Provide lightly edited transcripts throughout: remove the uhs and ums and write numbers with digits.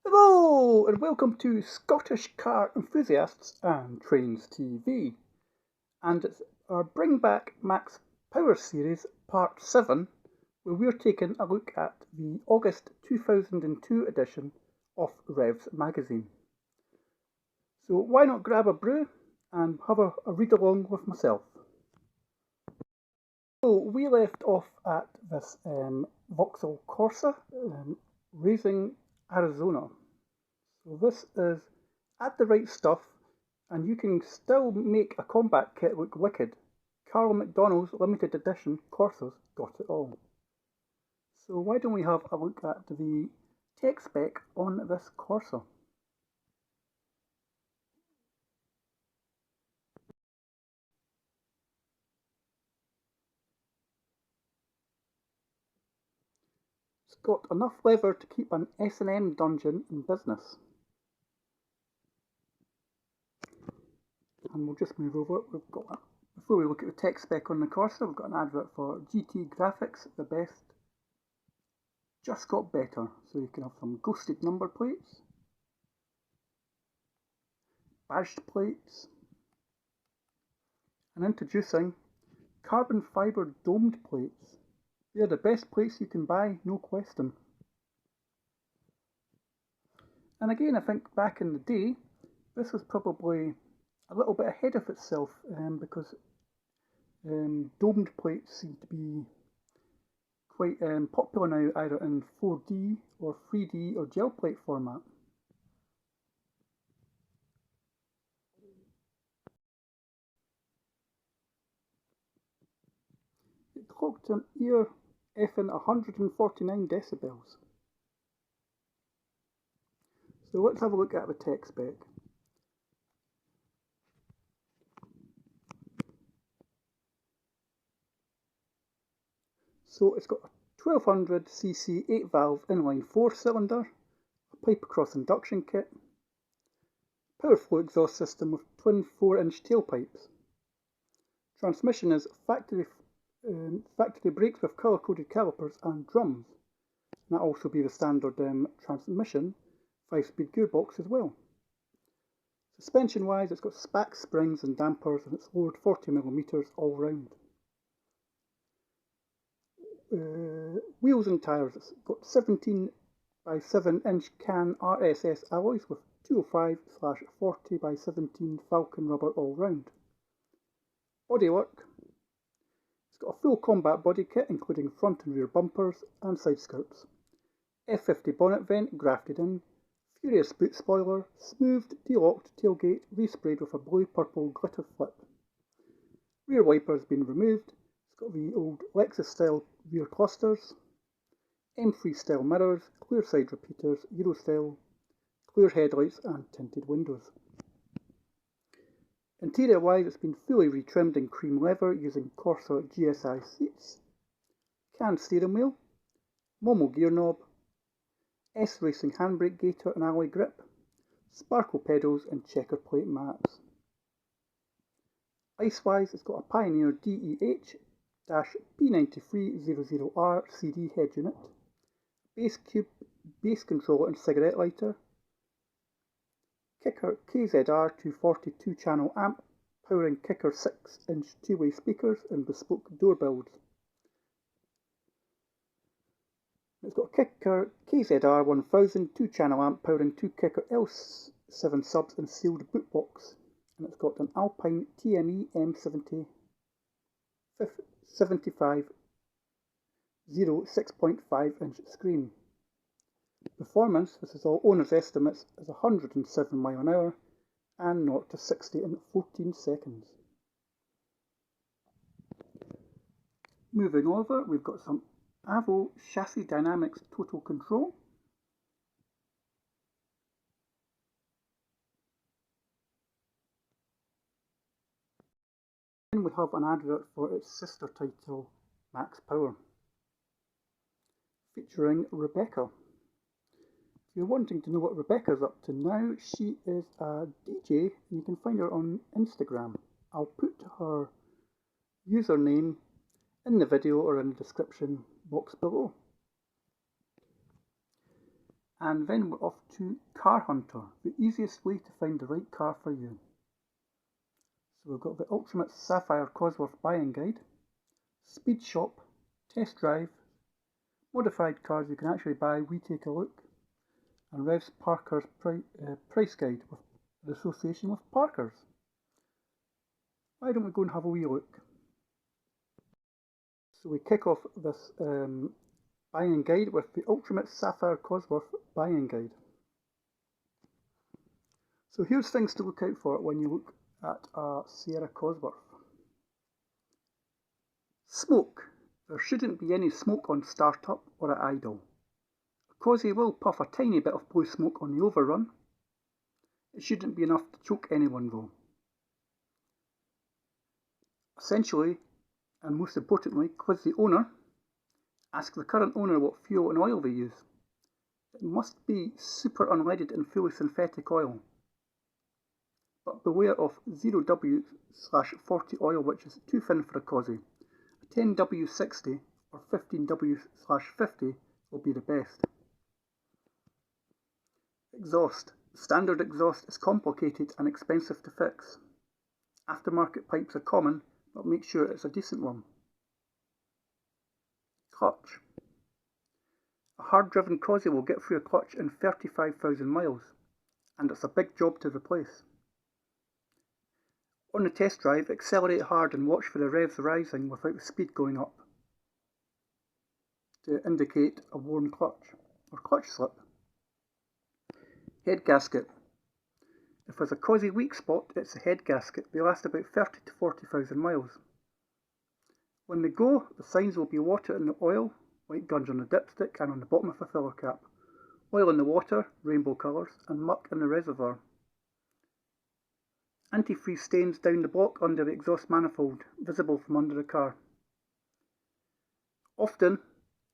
Hello and welcome to Scottish Car Enthusiasts and Trains TV. And it's our Bring Back Max Power series part 7, where we're taking a look at the August 2002 edition of Revs Magazine. So why not grab a brew and have a read along with myself. So we left off at this Vauxhall Corsa, Raising Arizona. So this is Add the Right Stuff, and you can still make a combat kit look wicked. Carl McDonald's limited edition Corsas got it all. So why don't we have a look at the tech spec on this Corsa. It's got enough leather to keep an S&M dungeon in business. And we'll just move over. Before we look at the tech spec on the Corsa, we've got an advert for GT Graphics, the best. Just got better, so you can have some ghosted number plates, badged plates, and introducing carbon fibre domed plates. They're the best plates you can buy, no question. And again, I think back in the day, this was probably a little bit ahead of itself because domed plates seem to be quite popular now, either in 4D or 3D or gel plate format. It clocked an ear effing 149 decibels. So let's have a look at the tech spec. So it's got a 1200cc 8-valve inline 4-cylinder, a pipe across induction kit, power flow exhaust system with twin 4-inch tailpipes. Transmission is factory brakes with colour-coded calipers and drums. And that also be the standard transmission 5-speed gearbox as well. Suspension wise, it's got SPAX springs and dampers, and it's lowered 40mm all round. Wheels and tyres, it's got 17 by 7 inch can RSS alloys with 205/40 by 17 Falcon rubber all round. Bodywork, it's got a full combat body kit including front and rear bumpers and side skirts. F50 bonnet vent grafted in, Furious boot spoiler, smoothed de-locked tailgate resprayed with a blue-purple glitter flip. Rear wipers been removed. It's got the old Lexus style rear clusters, M3 style mirrors, clear side repeaters, Euro style, clear headlights and tinted windows. Interior wise, it's been fully retrimmed in cream leather using Corsa GSI seats, can steering wheel, Momo gear knob, S Racing handbrake gaiter and alloy grip, sparkle pedals and checker plate mats. Ice-wise, it's got a Pioneer DEH-P9300R CD head unit, bass cube, bass controller and cigarette lighter, Kicker KZR 240 2-channel amp, powering Kicker 6-inch two-way speakers and bespoke door builds. It's got a Kicker KZR 1000 2-channel amp powering 2 Kicker L7 subs and sealed bootbox. And it's got an Alpine TME M70 75 6.5-inch screen. Performance, this is all owner's estimates, is 107 miles an hour and 0 to 60 in 14 seconds. Moving over, we've got some Avo Chassis Dynamics Total Control. Then we have an advert for its sister title, Max Power, featuring Rebecca. If you're wanting to know what Rebecca's up to now, she is a DJ and you can find her on Instagram. I'll put her username in the video or in the description box below. And then we're off to Car Hunter, the easiest way to find the right car for you. So we've got the Ultimate Sapphire Cosworth Buying Guide, Speed Shop, Test Drive, Modified Cars you can actually buy, we take a look, and Revs Parker's Price Guide with the association with Parkers. Why don't we go and have a wee look? So we kick off this buying guide with the Ultimate Sapphire Cosworth Buying Guide. So here's things to look out for when you look at a Sierra Cosworth. Smoke. There shouldn't be any smoke on startup or at idle. A Cosy will puff a tiny bit of blue smoke on the overrun. It shouldn't be enough to choke anyone though. Essentially, and most importantly, quiz the owner. Ask the current owner what fuel and oil they use. It must be super unleaded and fully synthetic oil. But beware of 0W/40 oil, which is too thin for a Cosy. A 10W60 or 15W/50 will be the best. Exhaust. Standard exhaust is complicated and expensive to fix. Aftermarket pipes are common, but make sure it's a decent one. Clutch. A hard-driven Cosy will get through a clutch in 35,000 miles, and it's a big job to replace. On the test drive, accelerate hard and watch for the revs rising without the speed going up to indicate a worn clutch or clutch slip. Head gasket. If there's a Cosy weak spot, it's the head gasket. They last about 30 to 40,000 miles. When they go, the signs will be water in the oil, white guns on the dipstick and on the bottom of the filler cap, oil in the water, rainbow colours, and muck in the reservoir. Antifreeze stains down the block under the exhaust manifold, visible from under the car. Often,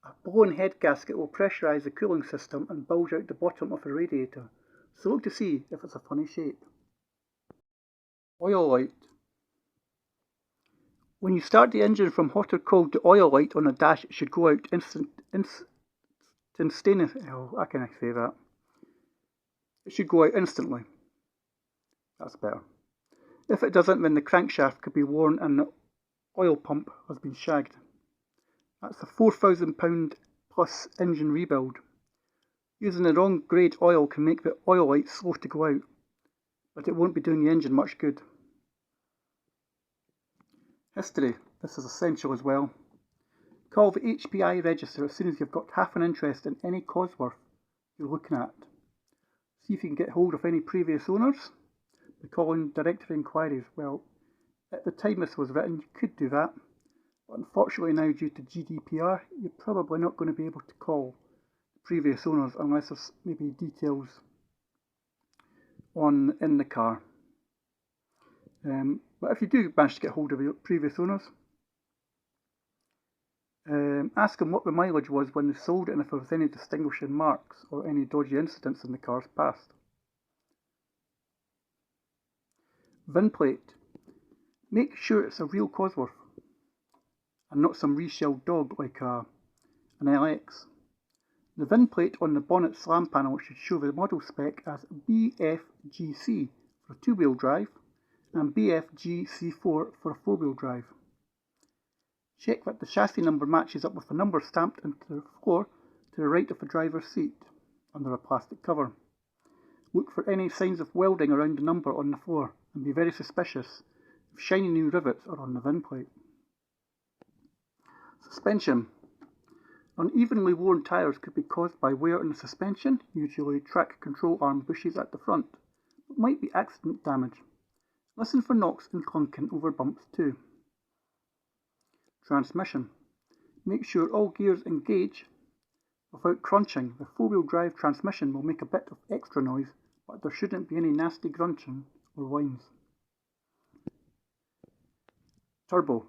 a blown head gasket will pressurise the cooling system and bulge out the bottom of the radiator, so look to see if it's a funny shape. Oil light. When you start the engine from hot or cold, the oil light on the dash should go out instantaneously. Oh, I can't say that. It should go out instantly. That's better. If it doesn't, then the crankshaft could be worn and the oil pump has been shagged. That's a £4,000 plus engine rebuild. Using the wrong grade oil can make the oil light slow to go out, but it won't be doing the engine much good. History. This is essential as well. Call the HPI register as soon as you've got half an interest in any Cosworth you're looking at. See if you can get hold of any previous owners. By calling directory inquiries. Well, at the time this was written, you could do that, but unfortunately now due to GDPR, you're probably not going to be able to call previous owners unless there's maybe details in the car. But if you do manage to get hold of your previous owners, ask them what the mileage was when they sold it and if there was any distinguishing marks or any dodgy incidents in the car's past. VIN plate. Make sure it's a real Cosworth and not some reshelled dog like an LX. The VIN plate on the bonnet slam panel should show the model spec as BFGC for a two-wheel drive and BFGC4 for a four-wheel drive. Check that the chassis number matches up with the number stamped into the floor to the right of the driver's seat under a plastic cover. Look for any signs of welding around the number on the floor and be very suspicious if shiny new rivets are on the VIN plate. Suspension. Unevenly worn tyres could be caused by wear in the suspension, usually track control arm bushes at the front, but might be accident damage. Listen for knocks and clunking over bumps too. Transmission. Make sure all gears engage without crunching. The four-wheel drive transmission will make a bit of extra noise, but there shouldn't be any nasty grunting or whines. Turbo.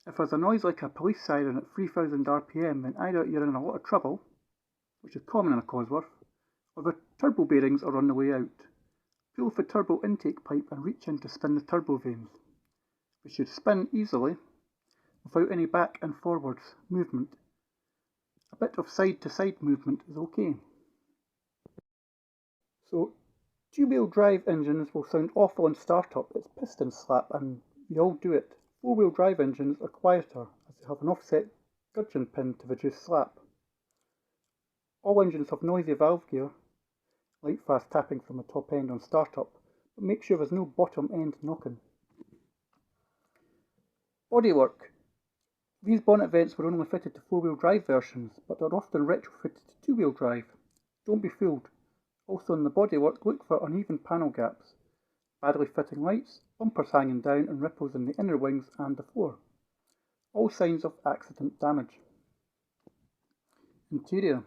If there's a noise like a police siren at 3000 RPM, then either you're in a lot of trouble, which is common in a Cosworth, or the turbo bearings are on the way out. Pull the turbo intake pipe and reach in to spin the turbo vanes. They should spin easily without any back and forwards movement. A bit of side to side movement is okay. So two-wheel drive engines will sound awful on startup. It's piston slap and we all do it. Four-wheel drive engines are quieter as they have an offset gudgeon pin to reduce slap. All engines have noisy valve gear, light fast tapping from the top end on startup, but make sure there's no bottom end knocking. Bodywork. These bonnet vents were only fitted to four-wheel drive versions, but are often retrofitted to two-wheel drive. Don't be fooled. Also in the bodywork, look for uneven panel gaps, badly fitting lights, bumpers hanging down and ripples in the inner wings and the floor. All signs of accident damage. Interior.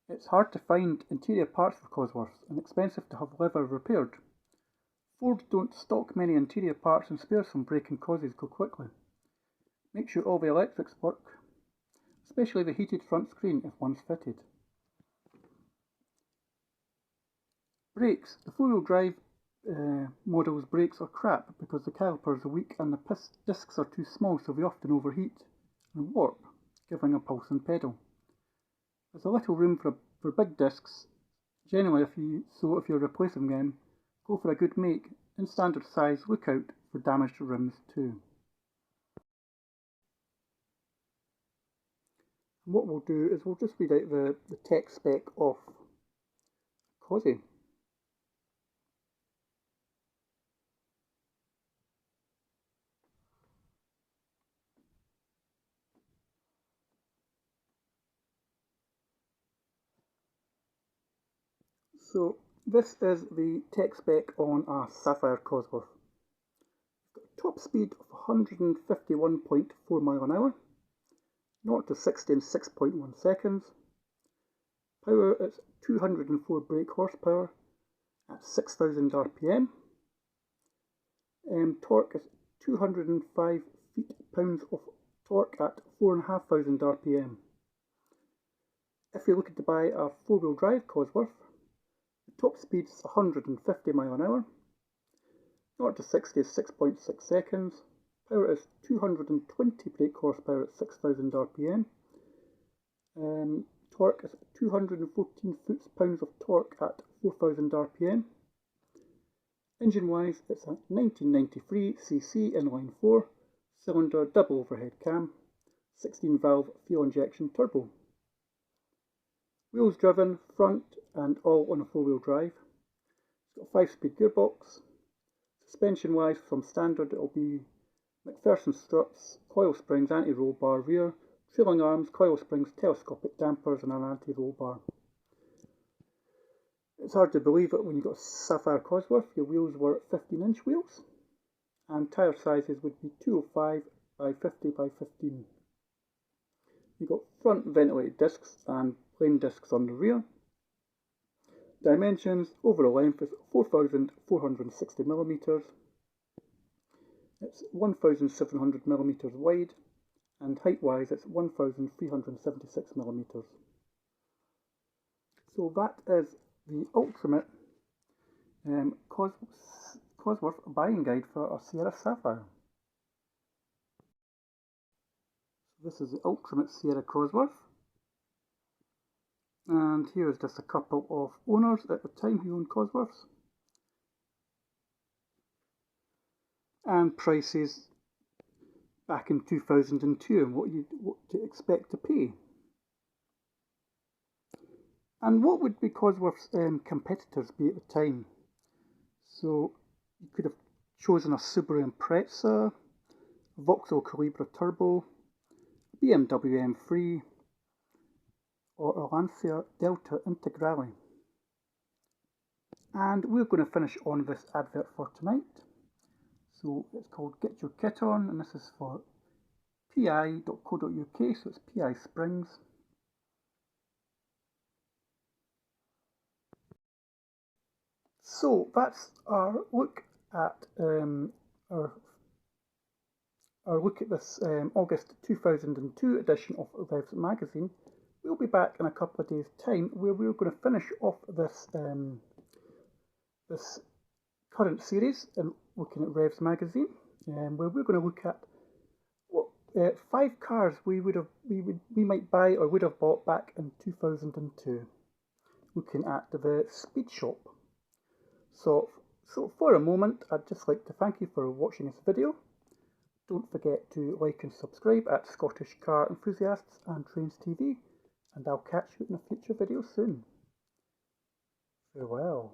It's hard to find interior parts for Cosworths and expensive to have leather repaired. Ford don't stock many interior parts and spares from breaking causes go quickly. Make sure all the electrics work, especially the heated front screen if one's fitted. Brakes. The four-wheel drive model's brakes are crap because the calipers are weak and the discs are too small, so they often overheat and warp, giving a pulsing pedal. There's a little room for big discs. Generally, if you're replacing them, go for a good make. In standard size, look out for damaged rims too. And what we'll do is we'll just read out the tech spec of Cosy. So this is the tech spec on a Sapphire Cosworth. Top speed of 151.4 mile an hour, 0 to 60 in 6.1 seconds. Power is 204 brake horsepower at 6,000 RPM. Torque is 205 feet-pounds of torque at 4,500 RPM. If you're looking to buy a four-wheel drive Cosworth, the top speed is 150 mile an hour. 0 to 60 is 6.6 seconds. Power is 220 brake horsepower at 6,000 RPM. Torque is 214 foot-pounds of torque at 4,000 RPM. Engine-wise, it's a 1993cc inline 4 cylinder double overhead cam, 16 valve fuel injection turbo. Wheels driven, front and all on a four-wheel drive. It's got a 5-speed gearbox. Suspension-wise, from standard, it'll be McPherson struts, coil springs, anti-roll bar rear, trailing arms, coil springs, telescopic dampers, and an anti-roll bar. It's hard to believe it when you've got a Sapphire Cosworth. Your wheels were 15-inch wheels, and tyre sizes would be 205 by 50 by 15. You've got front ventilated discs and plain discs on the rear. Dimensions, overall length is 4,460mm. It's 1,700mm wide, and height-wise it's 1,376mm. So that is the ultimate Cosworth buying guide for a Sierra Sapphire. So this is the ultimate Sierra Cosworth. And here is just a couple of owners at the time who owned Cosworths. And prices back in 2002 and what to expect to pay. And what would be Cosworth's competitors be at the time? So you could have chosen a Subaru Impreza, a Vauxhall Corsa Turbo, BMW M3, or a Lancia Delta Integrale. And we're going to finish on this advert for tonight. So it's called Get Your Kit On, and this is for pi.co.uk, so it's PI Springs. So that's our look at this August 2002 edition of Revs Magazine. We'll be back in a couple of days' time where we're going to finish off this this current series and looking at Revs Magazine, where we're going to look at what 5 cars we might buy or would have bought back in 2002. looking at the speed shop. So for a moment, I'd just like to thank you for watching this video. Don't forget to like and subscribe at Scottish Car Enthusiasts and Trains TV, and I'll catch you in a future video soon. Farewell.